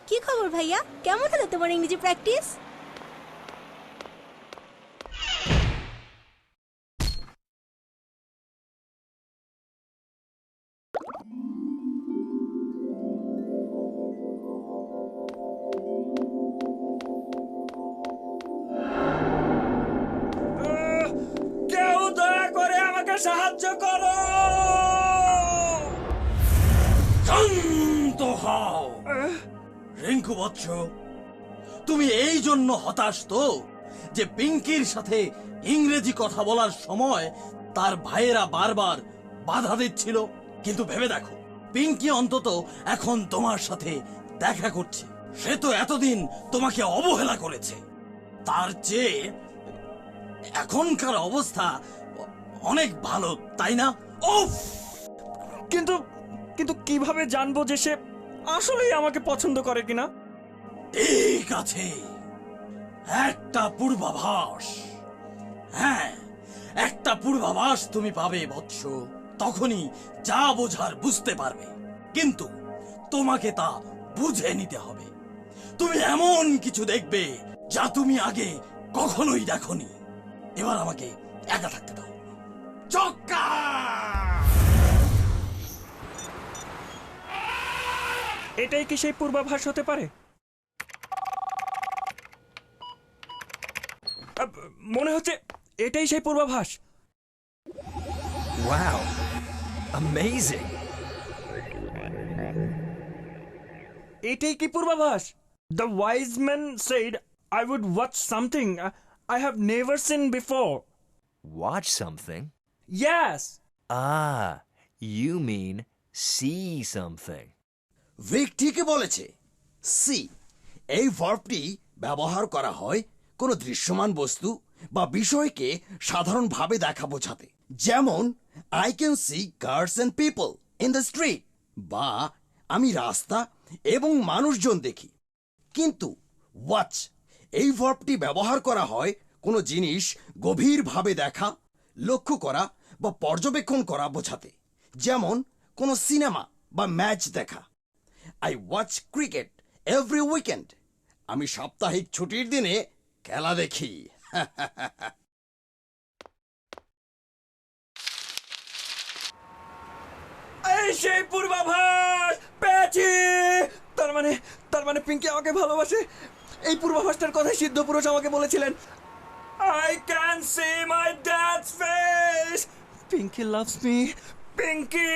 কি খবর ভাইয়া? কেমন হলো তোমার ইংরেজি প্র্যাকটিস? কেউ দয়া করে আমাকে সাহায্য করো। শান্ত হও রিঙ্কু বৎস, তুমি এই জন্য হতাশ তো যে পিঙ্কির সাথে ইংরেজি কথা বলার সময় তার ভাইয়েরা বারবার বাধা দিচ্ছিল। কিন্তু ভেবে দেখো, পিঙ্কি অন্তত এখন তোমার সাথে দেখা করছে। সে তো এতদিন তোমাকে অবহেলা করেছে, তার চেয়ে এখনকার অবস্থা অনেক ভালো, তাই না? ওফ! কিন্তু কিন্তু কিভাবে জানবো যে সে আসলেই আমাকে পছন্দ করে কিনা? ঠিক আছে, একটা পূর্বাভাস। হ্যাঁ, একটা পূর্বাভাস তুমি পাবে বৎস। তখনই যা বোঝার বুঝতে পারবে। কিন্তু তোমাকে তা বুঝে নিতে হবে। তুমি এমন কিছু দেখবে যা তুমি আগে কখনোই দেখোনি। এবার আমাকে একা থাকতে দাও। চক্কা! এটাই কি সেই পূর্বাভাস হতে পারে? মনে হচ্ছে এটাই সেই পূর্বাভাস। Wow. Amazing. এটাই কি পূর্বাভাস? The wise man said I would watch something I have never seen before. Watch something? Yes. Ah, you mean see something. ভিক ঠিকই বলেছে। সি এই ভার্বটি ব্যবহার করা হয় কোনো দৃশ্যমান বস্তু বা বিষয়কে সাধারণভাবে দেখা বোঝাতে। যেমন I can see cars and people in the street, বা আমি রাস্তা এবং মানুষজন দেখি। কিন্তু ওয়াচ এই ভার্বটি ব্যবহার করা হয় কোনো জিনিস গভীরভাবে দেখা, লক্ষ্য করা বা পর্যবেক্ষণ করা বোঝাতে। যেমন কোনো সিনেমা বা ম্যাচ দেখা। I watch cricket every weekend. আমি সাপ্তাহিক ছুটির দিনে খেলা দেখি। এই সেই পূর্বাভাস পেয়েছি। তার মানে পিঙ্কি আমাকে ভালোবাসে। এই পূর্বাভাসটার কথাই সিদ্ধ পুরুষ আমাকে বলেছিলেন। I can see my dad's face. Pinky loves me. Pinky!